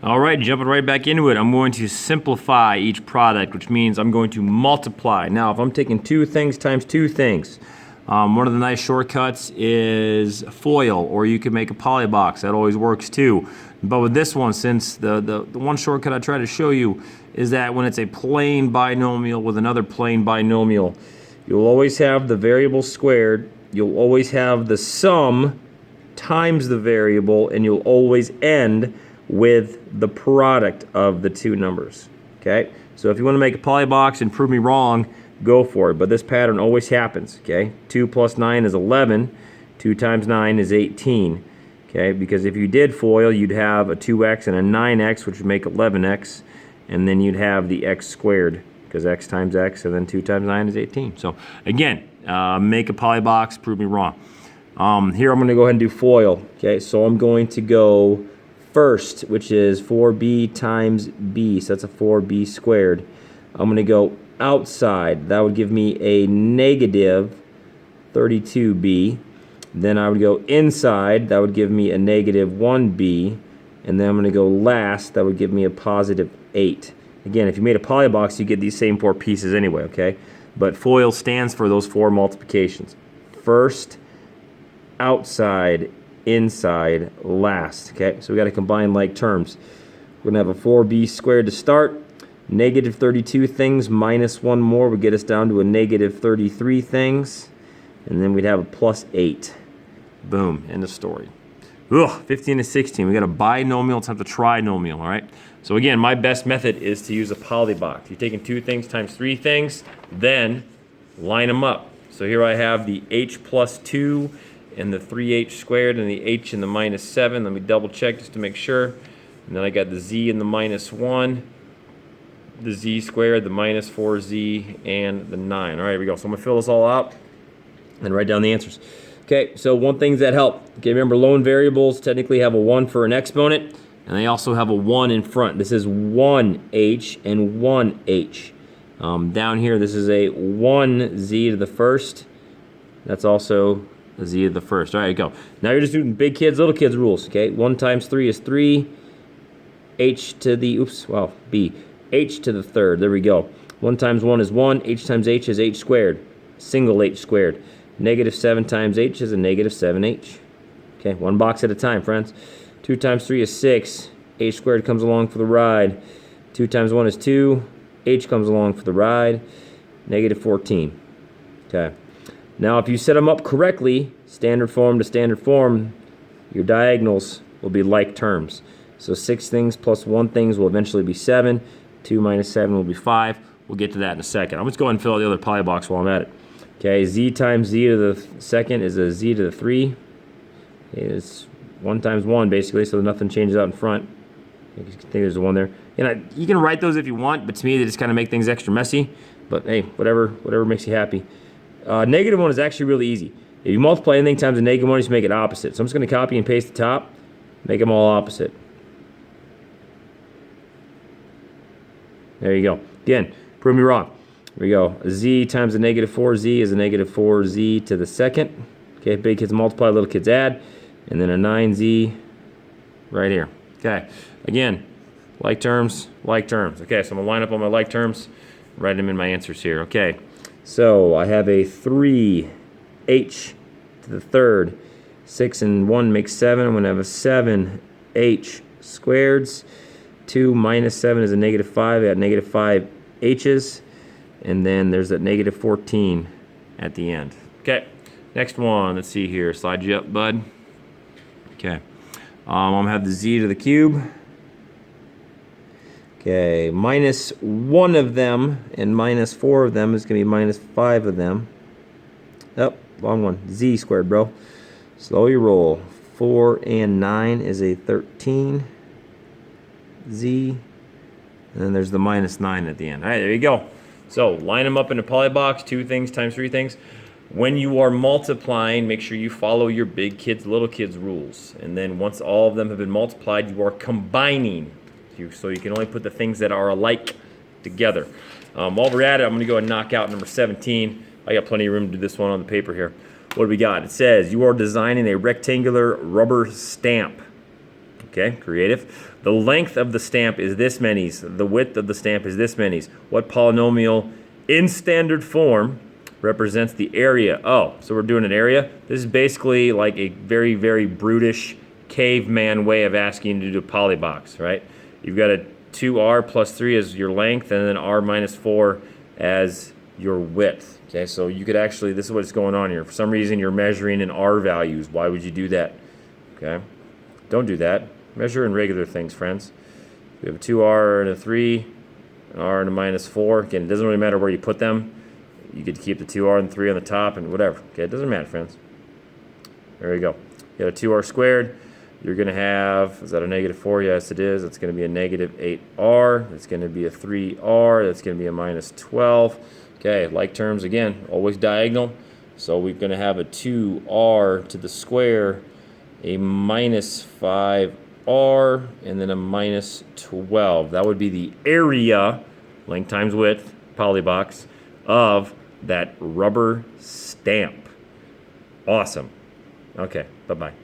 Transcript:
All right, jumping right back into it, I'm going to simplify each product, which means I'm going to multiply. Now, if I'm taking two things times two things, one of the nice shortcuts is FOIL, or you can make a polybox. That always works too. But with this one, since the one shortcut I try to show you is that when it's a plain binomial with another plain binomial, you'll always have the variable squared, you'll always have the sum times the variable, and you'll always end with the product of the two numbers. Okay, so if you want to make a polybox and prove me wrong, go for it, but this pattern always happens. Okay, 2 plus 9 is 11, 2 times 9 is 18. Okay, because if you did FOIL, you'd have a 2x and a 9x, which would make 11x, and then you'd have the x squared, because x times x, and then 2 times 9 is 18. So again, make a polybox, prove me wrong. Here I'm going to go ahead and do FOIL. Okay, so I'm going to go first, which is 4b times b, so that's a 4b squared. I'm going to go outside. That would give me a negative 32b. Then I would go inside. That would give me a negative 1b. And then I'm going to go last. That would give me a positive 8. Again, if you made a polybox, you get these same four pieces anyway, okay? But FOIL stands for those four multiplications. First, outside, inside, last. Okay, so we got to combine like terms. We're going to have a 4b squared to start. Negative 32 things minus one more would get us down to a negative 33 things. And then we'd have a plus 8. Boom, end of story. Ugh, 15 to 16. We got a binomial times a trinomial, all right? So again, my best method is to use a polybox. You're taking two things times three things, then line them up. So here I have the h plus 2 and the 3h squared and the h and the minus 7. Let me double check just to make sure. And then I got the z and the minus 1, the z squared, the minus 4z, and the 9. All right, here we go. So I'm going to fill this all out and write down the answers. Okay, so one thing that help. Okay, remember lone variables technically have a 1 for an exponent, and they also have a 1 in front. This is 1h and 1h. Down here, this is a 1z to the first. That's also a z to the first. All right, go. Now you're just doing big kids, little kids rules. Okay, 1 times 3 is 3. H to the, b. H to the third. There we go. 1 times 1 is 1. H times h is h squared. Single h squared. Negative 7 times h is a negative 7h. Okay, one box at a time, friends. 2 times 3 is 6. H squared comes along for the ride. 2 times 1 is 2. H comes along for the ride. Negative 14. Okay. Now, if you set them up correctly, standard form to standard form, your diagonals will be like terms. So 6 things plus 1 things will eventually be 7. 2 minus 7 will be 5. We'll get to that in a second. I'm just going to fill out the other polybox while I'm at it. Okay, z times z to the second is a z to the 3. It's 1 times 1, basically, so nothing changes out in front. I think there's a 1 there. You can write those if you want, but to me, they just kind of make things extra messy. But hey, whatever makes you happy. Negative 1 is actually really easy. If you multiply anything times a negative 1, you just make it opposite. So I'm just going to copy and paste the top, make them all opposite. There you go. Again, prove me wrong. Here we go. Z times a negative 4z is a negative 4z to the second. Okay, big kids multiply, little kids add. And then a 9z right here. Okay, again, like terms, like terms. Okay, so I'm going to line up all my like terms, write them in my answers here. Okay, so I have a 3h to the third. 6 and 1 makes 7. I'm going to have a 7h squareds. 2 minus 7 is a negative 5. I got negative 5 h's. And then there's that negative 14 at the end. Okay, next one. Let's see here. Slide you up, bud. Okay. I'm going to have the z to the cube. Okay, minus 1 of them and minus 4 of them is going to be minus 5 of them. Oh, wrong one. Z squared, bro. Slow your roll. 4 and 9 is a 13. Z. And then there's the minus 9 at the end. All right, there you go. So line them up in a polybox, 2 things times 3 things. When you are multiplying, make sure you follow your big kids, little kids rules. And then once all of them have been multiplied, you are combining. So you can only put the things that are alike together. While we're at it, I'm going to go and knock out number 17. I got plenty of room to do this one on the paper here. What do we got? It says you are designing a rectangular rubber stamp. Okay, creative. The length of the stamp is this many's. The width of the stamp is this many's. What polynomial in standard form represents the area? Oh, so we're doing an area? This is basically like a very, very brutish caveman way of asking you to do a polybox, right? You've got a 2r plus 3 as your length, and then r minus 4 as your width. Okay, so you could actually, this is what's going on here. For some reason, you're measuring in r values. Why would you do that? Okay, don't do that. Measure in regular things, friends. We have a 2r and a 3, an r and a minus 4. Again, it doesn't really matter where you put them. You could keep the 2r and 3 on the top and whatever. Okay, it doesn't matter, friends. There you go. You got a 2r squared. You're going to have, is that a negative 4? Yes, it is. It's going to be a negative 8r. That's going to be a 3r. That's going to be a minus 12. Okay, like terms, again, always diagonal. So we're going to have a 2r to the square, a minus 5r, and then a minus 12. That would be the area, length times width, polybox, of that rubber stamp. Awesome. Okay, bye-bye.